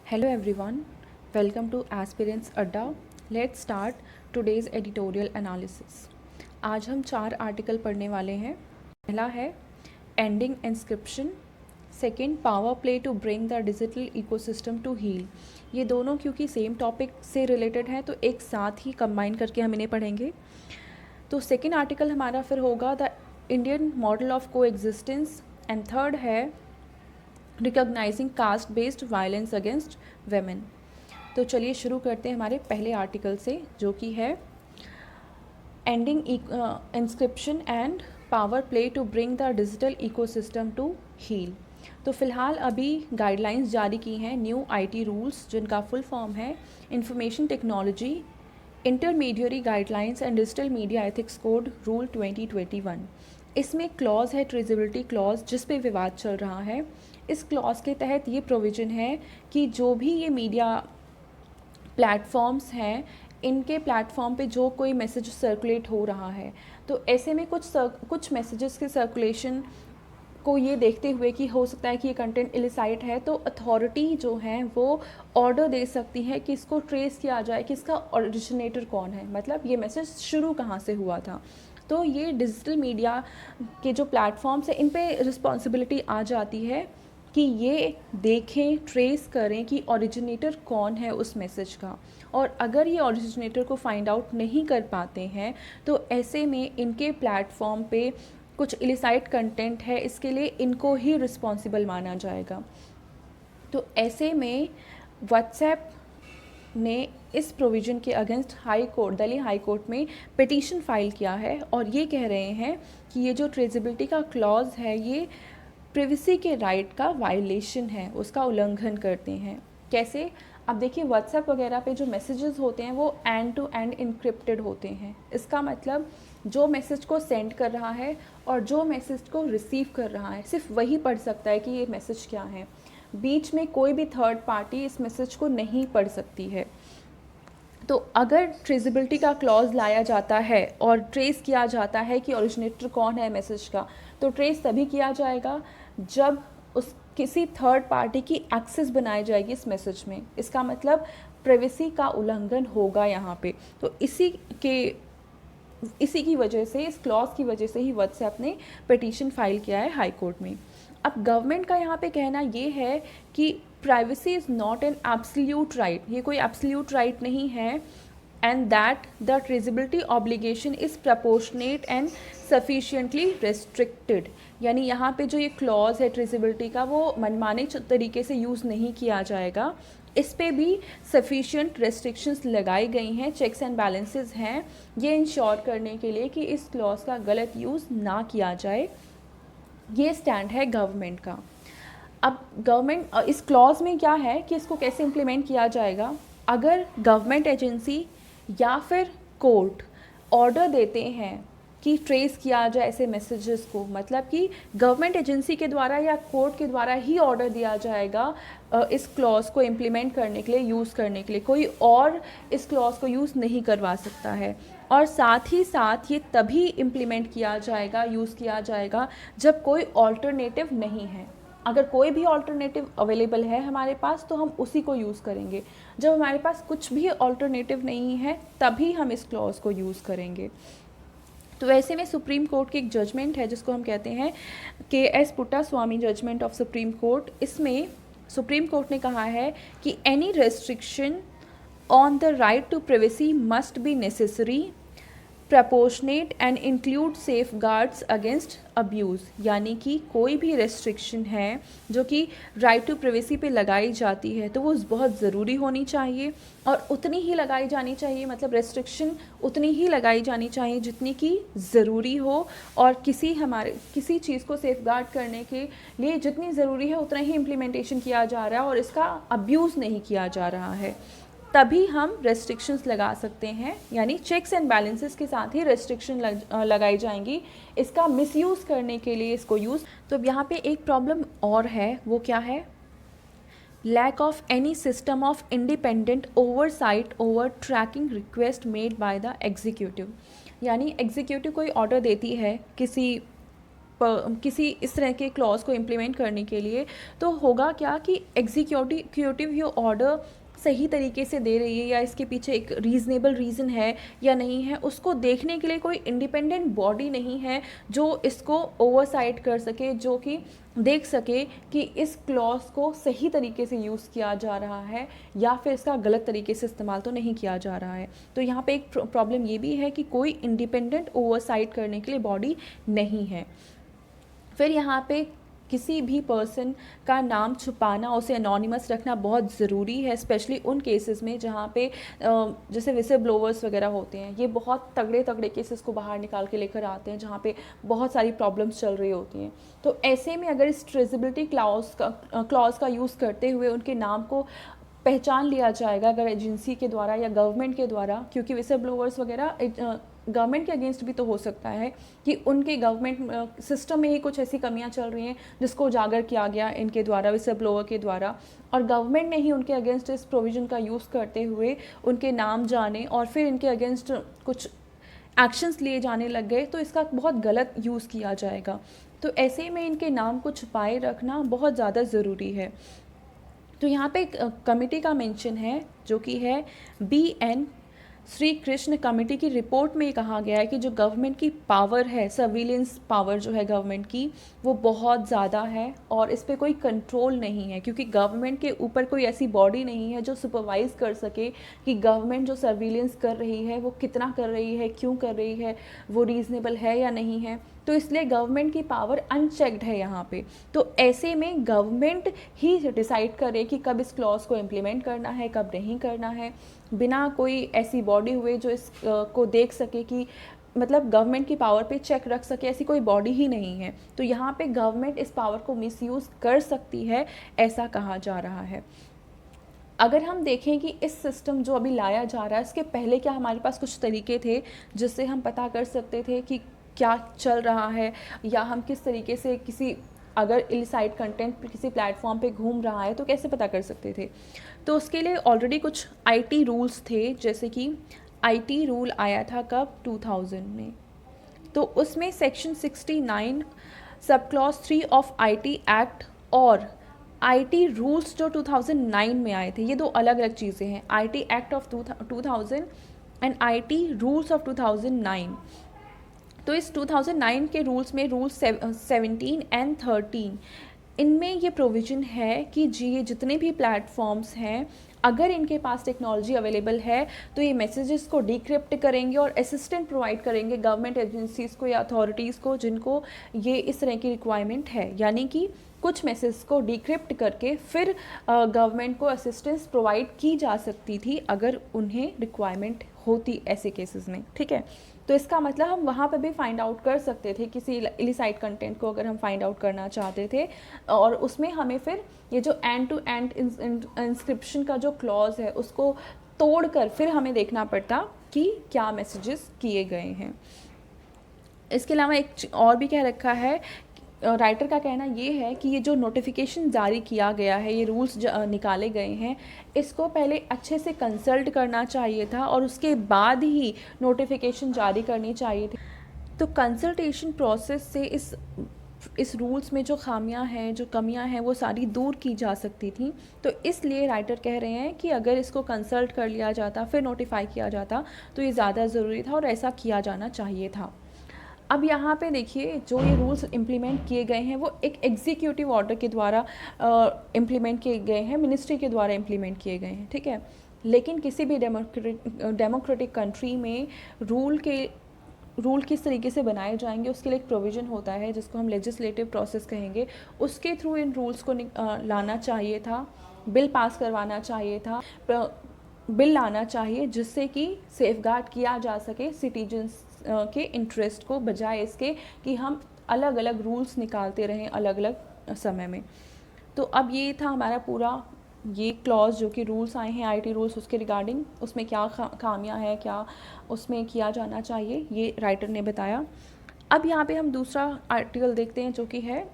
Hello everyone, welcome to Aspirants Adda. Let's start today's editorial analysis. आज हम 4 article पढ़ने वाले हैं. पहला है ending encryption, second power play to bring the digital ecosystem to heel. ये दोनों क्योंकि सेम टॉपिक से रिलेटेड हैं तो एक साथ ही कंबाइन करके हम इन्हें पढ़ेंगे. तो सेकेंड आर्टिकल हमारा फिर होगा द इंडियन मॉडल ऑफ को एग्जिस्टेंस एंड थर्ड है recognising caste based violence against women. तो चलिए शुरू करते हैं हमारे पहले आर्टिकल से जो कि है ending encryption and power play to bring the digital ecosystem to heel. तो फ़िलहाल अभी गाइडलाइंस जारी की हैं न्यू आईटी रूल्स जिनका फुल फॉर्म है information technology intermediary guidelines and digital media ethics code rule 2021. इसमें क्लॉज है ट्रेजेबिलिटी क्लॉज जिस पे विवाद चल रहा है. इस क्लॉज के तहत ये प्रोविज़न है कि जो भी ये मीडिया प्लेटफॉर्म्स हैं इनके प्लेटफॉर्म पे जो कोई मैसेज सर्कुलेट हो रहा है तो ऐसे में कुछ मैसेजेस के सर्कुलेशन को ये देखते हुए कि हो सकता है कि ये कंटेंट इलिसाइट है तो अथॉरिटी जो है वो ऑर्डर दे सकती है कि इसको ट्रेस किया जाए कि इसका ओरिजिनेटर कौन है, मतलब ये मैसेज शुरू कहाँ से हुआ था. तो ये डिजिटल मीडिया के जो प्लेटफॉर्म्स हैं इन पे रिस्पॉन्सिबिलिटी आ जाती है कि ये देखें ट्रेस करें कि ओरिजिनेटर कौन है उस मैसेज का. और अगर ये ओरिजिनेटर को फाइंड आउट नहीं कर पाते हैं तो ऐसे में इनके प्लेटफॉर्म पे कुछ इलिसाइट कंटेंट है इसके लिए इनको ही रिस्पॉन्सिबल माना जाएगा. तो ऐसे में व्हाट्सएप ने इस प्रोविज़न के against high court Delhi high court में पिटीशन फाइल किया है और ये कह रहे हैं कि ये जो ट्रेजेबिलिटी का क्लॉज है ये प्रिवेसी के राइट का वायलेशन है, उसका उल्लंघन करते हैं. कैसे? अब देखिए व्हाट्सएप वगैरह पे जो मैसेजेस होते हैं वो एंड टू एंड इनक्रिप्टेड होते हैं. इसका मतलब जो मैसेज को सेंड कर रहा है और जो मैसेज को रिसीव कर रहा है सिर्फ वही पढ़ सकता है कि ये मैसेज क्या है. बीच में कोई भी थर्ड पार्टी इस मैसेज को नहीं पढ़ सकती है. तो अगर ट्रेजेबिलिटी का क्लॉज लाया जाता है और ट्रेस किया जाता है कि ओरिजिनेटर कौन है मैसेज का तो ट्रेस तभी किया जाएगा जब उस किसी थर्ड पार्टी की एक्सेस बनाई जाएगी इस मैसेज में. इसका मतलब प्राइवेसी का उल्लंघन होगा यहाँ पे. तो इसी की वजह से इस क्लॉज की वजह से ही व्हाट्सएप ने पिटीशन फाइल किया है हाई कोर्ट में. अब गवर्नमेंट का यहाँ पे कहना ये है कि privacy is not an absolute right, ये कोई एब्सोल्यूट राइट नहीं है and that the traceability obligation is proportionate and sufficiently restricted. यानी यहाँ पे जो ये क्लॉज है ट्रेजेबिलिटी का वो मनमाने तरीके से यूज़ नहीं किया जाएगा. इस पे भी सफिशिएंट रेस्ट्रिक्शंस लगाई गई हैं, चेक्स एंड बैलेंसेस हैं ये इंश्योर करने के लिए कि इस क्लॉज का गलत यूज़ ना किया जाए. ये स्टैंड है गवर्नमेंट का. अब गवर्नमेंट इस क्लॉज में क्या है कि इसको कैसे इम्प्लीमेंट किया जाएगा. अगर गवर्नमेंट एजेंसी या फिर कोर्ट ऑर्डर देते हैं कि ट्रेस किया जाए ऐसे मैसेजेस को, मतलब कि गवर्नमेंट एजेंसी के द्वारा या कोर्ट के द्वारा ही ऑर्डर दिया जाएगा इस क्लॉज को इम्प्लीमेंट करने के लिए, यूज़ करने के लिए. कोई और इस क्लॉज को यूज़ नहीं करवा सकता है. और साथ ही साथ ये तभी इम्प्लीमेंट किया जाएगा, यूज़ किया जाएगा जब कोई ऑल्टरनेटिव नहीं है. अगर कोई भी ऑल्टरनेटिव अवेलेबल है हमारे पास तो हम उसी को यूज़ करेंगे. जब हमारे पास कुछ भी ऑल्टरनेटिव नहीं है तभी हम इस क्लॉज को यूज़ करेंगे. तो ऐसे में सुप्रीम कोर्ट की एक जजमेंट है जिसको हम कहते हैं KS Puttaswamy judgment of supreme court. इसमें सुप्रीम कोर्ट ने कहा है कि any restriction on the right to privacy must be necessary, proportionate and include safeguards against abuse. यानी कि कोई भी रेस्ट्रिक्शन है जो कि राइट टू प्राइवेसी पे लगाई जाती है तो वो बहुत ज़रूरी होनी चाहिए और उतनी ही लगाई जानी चाहिए. मतलब रेस्ट्रिक्शन उतनी ही लगाई जानी चाहिए जितनी कि ज़रूरी हो और किसी चीज़ को सेफ गार्ड करने के लिए जितनी ज़रूरी है उतना ही इम्प्लीमेंटेशन किया जा रहा है और इसका अब्यूज़ नहीं किया जा रहा है. तभी हम रेस्ट्रिक्शंस लगा सकते हैं. यानी चेक्स एंड बैलेंसेस के साथ ही रेस्ट्रिक्शन लगाई जाएंगी इसका मिसयूज़ करने के लिए इसको यूज़. तो अब यहाँ पे एक प्रॉब्लम और है, वो क्या है? Lack of any system of independent oversight over tracking request made by the executive. यानी एग्जीक्यूटिव कोई ऑर्डर देती है किसी किसी इस तरह के क्लॉज को इम्प्लीमेंट करने के लिए, तो होगा क्या कि एग्जीक्यूटिव ये ऑर्डर सही तरीके से दे रही है या इसके पीछे एक रीज़नेबल रीज़न है या नहीं है, उसको देखने के लिए कोई इंडिपेंडेंट बॉडी नहीं है जो इसको ओवरसाइट कर सके, जो कि देख सके कि इस क्लॉज को सही तरीके से यूज़ किया जा रहा है या फिर इसका गलत तरीके से इस्तेमाल तो नहीं किया जा रहा है। तो यहाँ पे एक प्रॉब्लम ये भी है कि कोई इंडिपेंडेंट ओवरसाइट करने के लिए बॉडी नहीं है। फिर यहाँ पे किसी भी पर्सन का नाम छुपाना, उसे अनोनिमस रखना बहुत ज़रूरी है, स्पेशली उन केसेस में जहाँ पे जैसे विसल ब्लोवर्स वगैरह होते हैं, ये बहुत तगड़े तगड़े केसेस को बाहर निकाल के लेकर आते हैं जहाँ पे बहुत सारी प्रॉब्लम्स चल रही होती हैं। तो ऐसे में अगर इस ट्रेसेबिलिटी क्लॉज का यूज़ करते हुए उनके नाम को पहचान लिया जाएगा अगर एजेंसी के द्वारा या गवर्नमेंट के द्वारा, क्योंकि विसल ब्लोवर्स वगैरह गवर्नमेंट के अगेंस्ट भी तो हो सकता है कि उनके गवर्नमेंट सिस्टम में ही कुछ ऐसी कमियां चल रही हैं जिसको उजागर किया गया इनके द्वारा, विसल ब्लोअर के द्वारा, और गवर्नमेंट ने ही उनके अगेंस्ट इस प्रोविज़न का यूज़ करते हुए उनके नाम जाने और फिर इनके अगेंस्ट कुछ एक्शंस लिए जाने लग गए, तो इसका बहुत गलत यूज़ किया जाएगा। तो ऐसे में इनके नाम को छुपाए रखना बहुत ज़्यादा ज़रूरी है। तो यहाँ पे एक कमेटी का मेंशन है जो कि है BN श्री कृष्ण कमेटी की रिपोर्ट में कहा गया है कि जो गवर्नमेंट की पावर है, सर्विलेंस पावर जो है गवर्नमेंट की, वो बहुत ज़्यादा है और इस पर कोई कंट्रोल नहीं है, क्योंकि गवर्नमेंट के ऊपर कोई ऐसी बॉडी नहीं है जो सुपरवाइज कर सके कि गवर्नमेंट जो सर्विलेंस कर रही है वो कितना कर रही है, क्यों कर रही है, वो रीज़नेबल है या नहीं है। तो इसलिए गवर्नमेंट की पावर अनचेक्ड है यहाँ पे। तो ऐसे में गवर्नमेंट ही डिसाइड करे कि कब इस क्लॉज को इम्प्लीमेंट करना है, कब नहीं करना है, बिना कोई ऐसी बॉडी हुए जो इस को देख सके कि मतलब गवर्नमेंट की पावर पे चेक रख सके, ऐसी कोई बॉडी ही नहीं है। तो यहाँ पे गवर्नमेंट इस पावर को मिसयूज़ कर सकती है, ऐसा कहा जा रहा है। अगर हम देखें कि इस सिस्टम जो अभी लाया जा रहा है, इसके पहले क्या हमारे पास कुछ तरीके थे जिससे हम पता कर सकते थे कि क्या चल रहा है, या हम किस तरीके से किसी अगर इलिसाइट कंटेंट किसी प्लेटफॉर्म पे घूम रहा है तो कैसे पता कर सकते थे। तो उसके लिए ऑलरेडी कुछ IT रूल्स थे, जैसे कि IT रूल आया था कब, 2000 में। तो उसमें section 69 sub clause 3 of IT act और IT रूल्स जो 2009 में आए थे, ये दो अलग अलग चीज़ें हैं। IT act of 2000 and IT rules of 2009। तो इस 2009 के रूल्स में रूल 17 एंड 13, इनमें ये प्रोविज़न है कि ये जितने भी प्लेटफॉर्म्स हैं, अगर इनके पास टेक्नोलॉजी अवेलेबल है तो ये मैसेजेस को डिक्रिप्ट करेंगे और असिस्टेंट प्रोवाइड करेंगे गवर्नमेंट एजेंसीज़ को या अथॉरिटीज़ को जिनको ये इस तरह की रिक्वायरमेंट है। यानी कि कुछ मैसेज को डिक्रिप्ट करके फिर गवर्नमेंट को असिस्टेंस प्रोवाइड की जा सकती थी अगर उन्हें रिक्वायरमेंट होती ऐसे केसेस में, ठीक है। तो इसका मतलब हम वहाँ पे भी फाइंड आउट कर सकते थे किसी इलिसाइट कंटेंट को अगर हम फाइंड आउट करना चाहते थे, और उसमें हमें फिर ये जो एंड टू एंड इंस्क्रिप्शन का जो क्लॉज है उसको तोड़कर फिर हमें देखना पड़ता कि क्या मैसेजेस किए गए हैं। इसके अलावा एक और भी कह रखा है, राइटर का कहना ये है कि ये जो नोटिफिकेशन जारी किया गया है, ये रूल्स निकाले गए हैं, इसको पहले अच्छे से कंसल्ट करना चाहिए था और उसके बाद ही नोटिफिकेशन जारी करनी चाहिए थी। तो कंसल्टेशन प्रोसेस से इस रूल्स में जो खामियां हैं, जो कमियां हैं, वो सारी दूर की जा सकती थी। तो इसलिए राइटर कह रहे हैं कि अगर इसको कंसल्ट कर लिया जाता, फिर नोटिफाई किया जाता, तो ये ज़्यादा ज़रूरी था और ऐसा किया जाना चाहिए था। अब यहाँ पे देखिए, जो ये रूल्स इम्प्लीमेंट किए गए हैं वो एक एग्जीक्यूटिव ऑर्डर के द्वारा इम्प्लीमेंट किए गए हैं, मिनिस्ट्री के द्वारा इम्प्लीमेंट किए गए हैं, ठीक है। लेकिन किसी भी डेमोक्रेटिक कंट्री में रूल किस तरीके से बनाए जाएंगे उसके लिए एक प्रोविज़न होता है जिसको हम लेजिस्लेटिव प्रोसेस कहेंगे। उसके थ्रू इन रूल्स को लाना चाहिए था, बिल पास करवाना चाहिए था, बिल लाना चाहिए जिससे कि सेफगार्ड किया जा सके सिटीजन्स के इंटरेस्ट को, बजाय इसके कि हम अलग अलग रूल्स निकालते रहें अलग अलग समय में। तो अब ये था हमारा पूरा ये क्लॉज जो कि रूल्स आए हैं IT रूल्स, उसके रिगार्डिंग उसमें क्या खामियां हैं, क्या उसमें किया जाना चाहिए, ये राइटर ने बताया। अब यहाँ पे हम दूसरा आर्टिकल देखते हैं जो कि है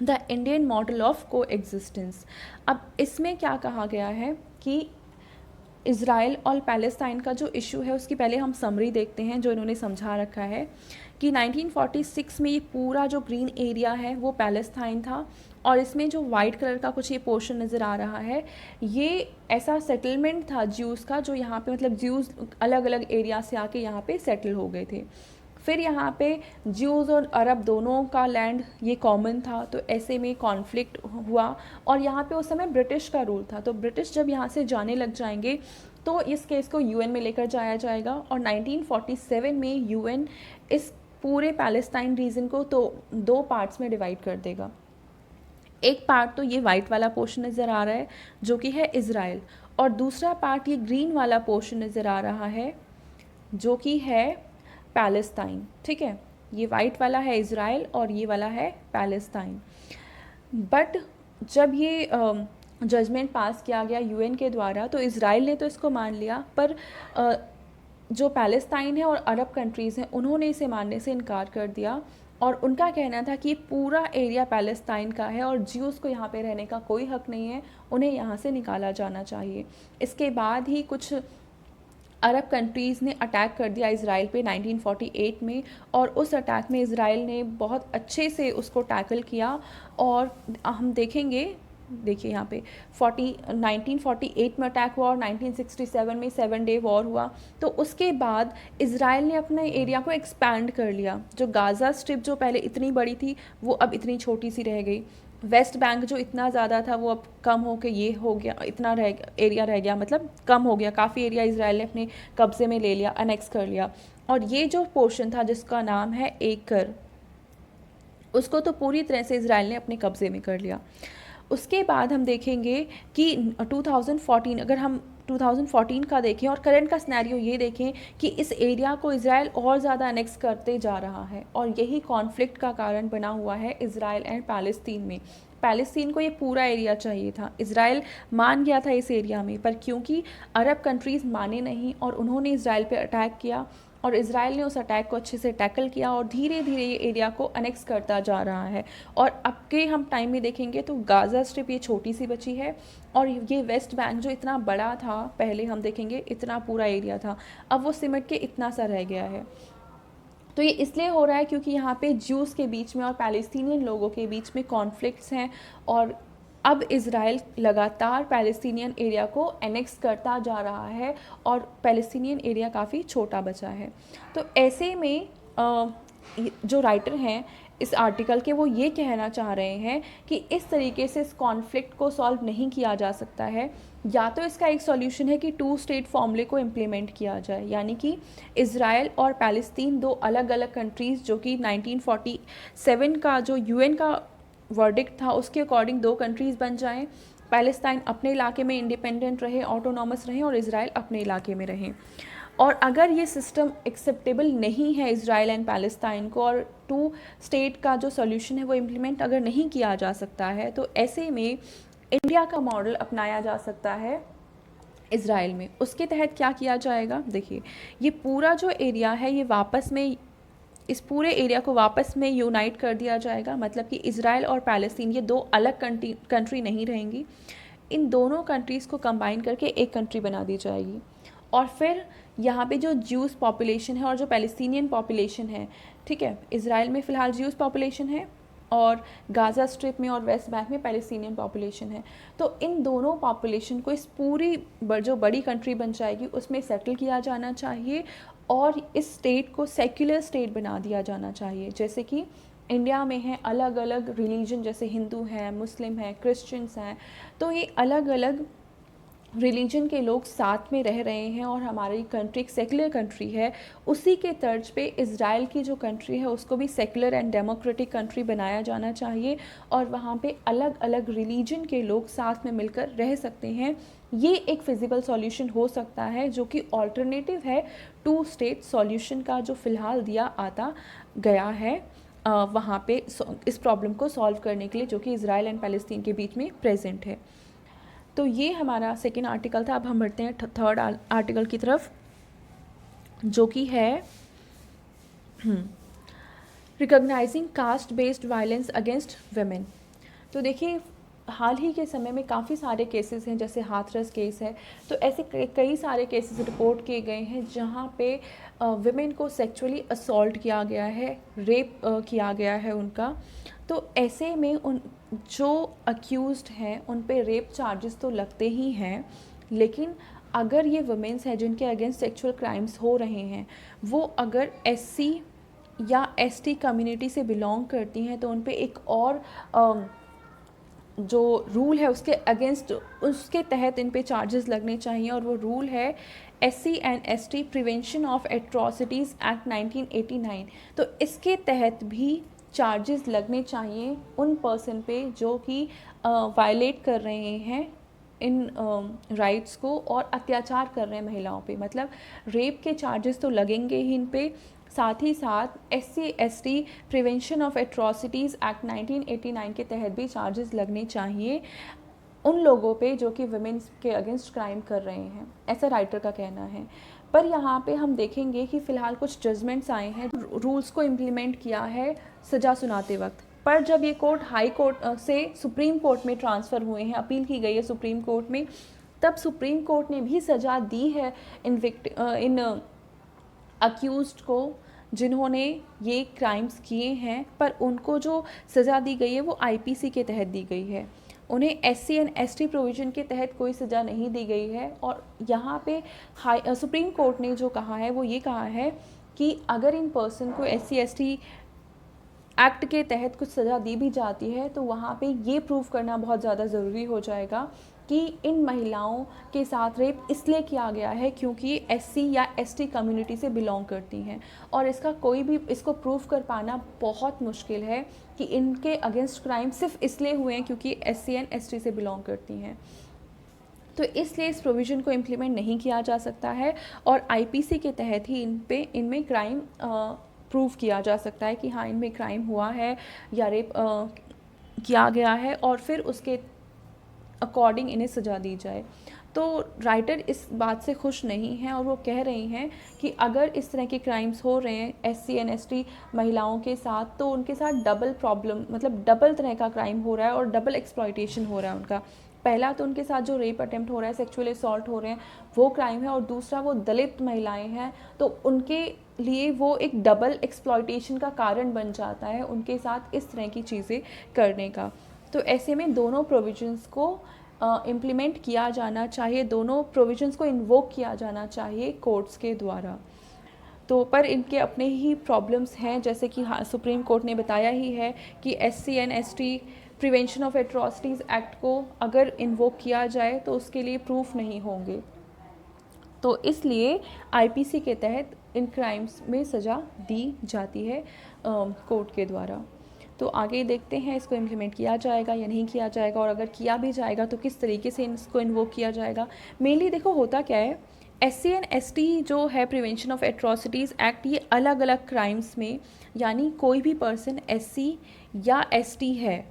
द इंडियन मॉडल ऑफ को एग्जिस्टेंस। अब इसमें क्या कहा गया है कि इसराइल और पैलेस्टाइन का जो इशू है उसकी पहले हम समरी देखते हैं जो इन्होंने समझा रखा है कि 1946 में ये पूरा जो ग्रीन एरिया है वो पैलेस्टाइन था, और इसमें जो वाइट कलर का कुछ ये पोर्शन नज़र आ रहा है ये ऐसा सेटलमेंट था ज्यूज़ का, जो यहाँ पे मतलब ज्यूज़ अलग अलग एरिया से आके यहाँ पे सेटल हो गए थे। फिर यहाँ पे ज्यूज़ और अरब दोनों का लैंड ये कॉमन था, तो ऐसे में कॉन्फ्लिक्ट हुआ, और यहाँ पे उस समय ब्रिटिश का रूल था। तो ब्रिटिश जब यहाँ से जाने लग जाएंगे तो इस केस को यूएन में लेकर जाया जाएगा, और 1947 में यूएन इस पूरे पैलेस्टाइन रीजन को तो 2 पार्ट्स में डिवाइड कर देगा। एक पार्ट तो ये वाइट वाला पोर्शन नज़र आ रहा है जो कि है इज़राइल, और दूसरा पार्ट ये ग्रीन वाला पोर्शन नज़र आ रहा है जो कि है पैलेस्टाइन। ठीक है, ये वाइट वाला है इज़राइल और ये वाला है पैलेस्टाइन। बट जब ये जजमेंट पास किया गया यूएन के द्वारा तो इज़राइल ने तो इसको मान लिया, पर जो पैलेस्टाइन है और अरब कंट्रीज़ हैं उन्होंने इसे मानने से इनकार कर दिया, और उनका कहना था कि पूरा एरिया पैलेस्टाइन का है और ज्यूज़ को यहाँ पे रहने का कोई हक नहीं है, उन्हें यहाँ से निकाला जाना चाहिए। इसके बाद ही कुछ अरब कंट्रीज़ ने अटैक कर दिया इसराइल पे 1948 में, और उस अटैक में इसराइल ने बहुत अच्छे से उसको टैकल किया। और हम देखेंगे, देखिए यहाँ पे 1948 में अटैक हुआ और 1967 में 7 डे वॉर हुआ। तो उसके बाद इसराइल ने अपने एरिया को एक्सपैंड कर लिया। जो गाज़ा स्ट्रिप जो पहले इतनी बड़ी थी वो अब इतनी छोटी सी रह गई। वेस्ट बैंक जो इतना ज़्यादा था वो अब कम हो के ये हो गया, इतना एरिया रह गया, मतलब कम हो गया। काफ़ी एरिया इसराइल ने अपने कब्ज़े में ले लिया, अनेक्स कर लिया। और ये जो पोर्शन था जिसका नाम है एकर, उसको तो पूरी तरह से इसराइल ने अपने कब्ज़े में कर लिया। उसके बाद हम देखेंगे कि 2014, अगर हम 2014 का देखें और करंट का सिनेरियो ये देखें कि इस एरिया को इसराइल और ज़्यादा अनेक्स करते जा रहा है, और यही कॉन्फ्लिक्ट का कारण बना हुआ है इसराइल एंड पैलेस्तीन में। पैलेस्तीन को ये पूरा एरिया चाहिए था, इसराइल मान गया था इस एरिया में, पर क्योंकि अरब कंट्रीज़ माने नहीं और उन्होंने इसराइल पे अटैक किया, और इसराइल ने उस अटैक को अच्छे से टैकल किया और धीरे धीरे ये एरिया को अनेक्स करता जा रहा है। और अब के हम टाइम में देखेंगे तो गाज़ा स्ट्रिप ये छोटी सी बची है, और ये वेस्ट बैंक जो इतना बड़ा था पहले हम देखेंगे इतना पूरा एरिया था, अब वो सिमट के इतना सा रह गया है। तो ये इसलिए हो रहा है क्योंकि यहाँ पे ज्यूज़ के बीच में और पैलेस्टीनियन लोगों के बीच में कॉन्फ्लिक्ट्स हैं, और अब इसराइल लगातार पैलेस्टीनियन एरिया को एनेक्स करता जा रहा है और पैलेस्टीनियन एरिया काफ़ी छोटा बचा है। तो ऐसे में जो राइटर हैं इस आर्टिकल के वो ये कहना चाह रहे हैं कि इस तरीके से इस कॉन्फ्लिक्ट को सॉल्व नहीं किया जा सकता है। या तो इसका एक सॉल्यूशन है कि 2 स्टेट फॉर्मूले को इम्प्लीमेंट किया जाए, यानी कि इसराइल और पैलेस्तीन 2 अलग अलग कंट्रीज़, जो कि 1947 का जो यूएन का वर्डिक्ट था उसके अकॉर्डिंग 2 कंट्रीज़ बन जाएं। पैलेस्टाइन अपने इलाके में इंडिपेंडेंट रहे, ऑटोनॉमस रहे, और इसराइल अपने इलाके में रहे। और अगर ये सिस्टम एक्सेप्टेबल नहीं है इसराइल एंड पैलेस्टाइन को, और 2 स्टेट का जो सॉल्यूशन है वो इम्प्लीमेंट अगर नहीं किया जा सकता है, तो ऐसे में इंडिया का मॉडल अपनाया जा सकता है इसराइल में। उसके तहत क्या किया जाएगा, देखिए ये पूरा जो एरिया है ये वापस में, इस पूरे एरिया को वापस में यूनाइट कर दिया जाएगा। मतलब कि इसराइल और पैलेस्तीन ये 2 अलग कंट्री नहीं रहेंगी, इन दोनों कंट्रीज़ को कंबाइन करके एक कंट्री बना दी जाएगी। और फिर यहाँ पे जो ज्यूज़ पॉपुलेशन है और जो पैलेस्टीनियन पॉपुलेशन है, ठीक है, इसराइल में फ़िलहाल ज्यूज़ पॉपुलेशन है और गाज़ा स्ट्रिप में और वेस्ट बैंक में पैलेस्टीनियन पॉपुलेशन है। तो इन दोनों पॉपुलेशन को इस पूरी जो बड़ी कंट्री बन जाएगी उसमें सेटल किया जाना चाहिए, और इस स्टेट को सेक्युलर स्टेट बना दिया जाना चाहिए। जैसे कि इंडिया में है अलग अलग रिलीजन, जैसे हिंदू हैं, मुस्लिम हैं, क्रिश्चियंस हैं, तो ये अलग अलग रिलीजन के लोग साथ में रह रहे हैं और हमारी कंट्री एक सेकुलर कंट्री है। उसी के तर्ज पे इज़राइल की जो कंट्री है उसको भी सेकुलर एंड डेमोक्रेटिक कंट्री बनाया जाना चाहिए, और वहाँ पे अलग अलग रिलीजन के लोग साथ में मिलकर रह सकते हैं। ये एक फिजिबल सॉल्यूशन हो सकता है जो कि ऑल्टरनेटिव है 2 स्टेट सॉल्यूशन का जो फ़िलहाल दिया आता गया है वहाँ पे इस प्रॉब्लम को सॉल्व करने के लिए, जो कि इज़राइल एंड पैलेस्टीन के बीच में प्रेजेंट है। तो ये हमारा सेकेंड आर्टिकल था। अब हम बढ़ते हैं थर्ड आर्टिकल की तरफ, जो कि है recognising caste based violence against women. तो देखिए हाल ही के समय में काफ़ी सारे केसेस हैं, जैसे हाथरस केस है, तो ऐसे कई सारे केसेस रिपोर्ट किए गए हैं जहाँ पे विमेन को सेक्सुअली असॉल्ट किया गया है, रेप किया गया है उनका। तो ऐसे में उन जो अक्यूज़्ड हैं उन पे रेप चार्जेस तो लगते ही हैं, लेकिन अगर ये वुमेन्स हैं जिनके अगेंस्ट सेक्सुअल क्राइम्स हो रहे हैं, वो अगर एससी या एसटी कम्युनिटी से बिलोंग करती हैं, तो उन पे एक और जो रूल है उसके अगेंस्ट, उसके तहत इन पे चार्जेस लगने चाहिए, और वो रूल है SC and ST prevention of atrocities act 1989। तो इसके तहत भी चार्जेस लगने चाहिए उन पर्सन पे जो कि वायलेट कर रहे हैं इन राइट्स को और अत्याचार कर रहे हैं महिलाओं पे। मतलब रेप के चार्जेस तो लगेंगे ही इन पे, साथ ही साथ SC ST prevention of atrocities act 1989 के तहत भी चार्जेस लगने चाहिए उन लोगों पे जो कि वुमेन्स के अगेंस्ट क्राइम कर रहे हैं, ऐसा राइटर का कहना है। पर यहाँ पे हम देखेंगे कि फ़िलहाल कुछ जजमेंट्स आए हैं, रूल्स को इम्प्लीमेंट किया है सज़ा सुनाते वक्त। पर जब ये कोर्ट हाई कोर्ट से सुप्रीम कोर्ट में ट्रांसफ़र हुए हैं, अपील की गई है सुप्रीम कोर्ट में, तब सुप्रीम कोर्ट ने भी सज़ा दी है इन अक्यूज़्ड को जिन्होंने ये क्राइम्स किए हैं, पर उनको जो सज़ा दी गई है वो IPC के तहत दी गई है। उन्हें SC एंड ST प्रोविज़न के तहत कोई सज़ा नहीं दी गई है। और यहाँ पे सुप्रीम कोर्ट ने जो कहा है वो ये कहा है कि अगर इन पर्सन को SC ST एक्ट के तहत कुछ सज़ा दी भी जाती है, तो वहाँ पे ये प्रूव करना बहुत ज़्यादा ज़रूरी हो जाएगा कि इन महिलाओं के साथ रेप इसलिए किया गया है क्योंकि ये SC या ST कम्युनिटी से बिलोंग करती हैं, और इसका कोई भी इसको प्रूव कर पाना बहुत मुश्किल है कि इनके अगेंस्ट क्राइम सिर्फ इसलिए हुए हैं क्योंकि SC एंड ST से बिलोंग करती हैं। तो इसलिए इस प्रोविज़न को इम्प्लीमेंट नहीं किया जा सकता है, और IPC के तहत ही इनमें क्राइम प्रूव किया जा सकता है कि हाँ इनमें क्राइम हुआ है या रेप किया गया है, और फिर उसके अकॉर्डिंग इन्हें सज़ा दी जाए। तो राइटर इस बात से खुश नहीं हैं, और वो कह रही हैं कि अगर इस तरह के क्राइम्स हो रहे हैं SC एंड ST महिलाओं के साथ, तो उनके साथ डबल प्रॉब्लम, मतलब डबल तरह का क्राइम हो रहा है और डबल एक्सप्लॉयटेशन हो रहा है उनका। पहला तो उनके साथ जो रेप अटेम्प्ट हो रहा है, सेक्सुअल असॉल्ट हो रहे हैं, वो क्राइम है, और दूसरा वो दलित महिलाएं हैं, तो उनके लिए वो एक डबल एक्सप्लॉयटेशन का कारण बन जाता है उनके साथ इस तरह की चीज़ें करने का। तो ऐसे में दोनों प्रोविजंस को इम्प्लीमेंट किया जाना चाहिए, दोनों प्रोविजंस को इन्वोक किया जाना चाहिए कोर्ट्स के द्वारा। तो पर इनके अपने ही प्रॉब्लम्स हैं, जैसे कि हाँ सुप्रीम कोर्ट ने बताया ही है कि SC and ST prevention of atrocities act को अगर इन्वोक किया जाए तो उसके लिए प्रूफ नहीं होंगे, तो इसलिए IPC के तहत इन क्राइम्स में सज़ा दी जाती है कोर्ट के द्वारा। तो आगे देखते हैं इसको इम्प्लीमेंट किया जाएगा या नहीं किया जाएगा, और अगर किया भी जाएगा तो किस तरीके से इसको इन्वोक किया जाएगा। मेनली देखो होता क्या है, SC एंड ST जो है प्रिवेंशन ऑफ एट्रॉसिटीज़ एक्ट, ये अलग अलग क्राइम्स में, यानी कोई भी पर्सन SC या ST है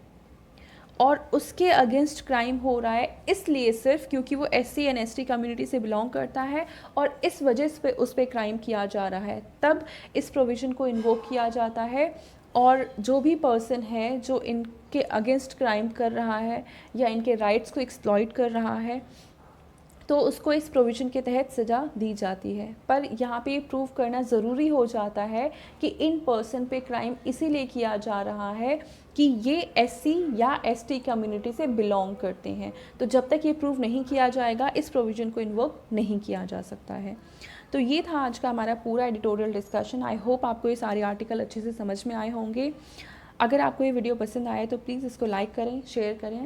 और उसके अगेंस्ट क्राइम हो रहा है इसलिए सिर्फ क्योंकि वो SC एंड ST कम्युनिटी से बिलोंग करता है और इस वजह से उस पर क्राइम किया जा रहा है, तब इस प्रोविज़न को इन्वोक किया जाता है। और जो भी पर्सन है जो इनके अगेंस्ट क्राइम कर रहा है या इनके राइट्स को एक्सप्लॉइट कर रहा है, तो उसको इस प्रोविज़न के तहत सज़ा दी जाती है। पर यहाँ पे प्रूव करना ज़रूरी हो जाता है कि इन पर्सन पे क्राइम इसीलिए किया जा रहा है कि ये SC या ST कम्युनिटी से बिलोंग करते हैं। तो जब तक ये प्रूव नहीं किया जाएगा इस प्रोविज़न को इन्वोक नहीं किया जा सकता है। तो ये था आज का हमारा पूरा एडिटोरियल डिस्कशन। आई होप आपको ये सारे आर्टिकल अच्छे से समझ में आए होंगे। अगर आपको ये वीडियो पसंद आए तो प्लीज़ इसको लाइक करें, शेयर करें।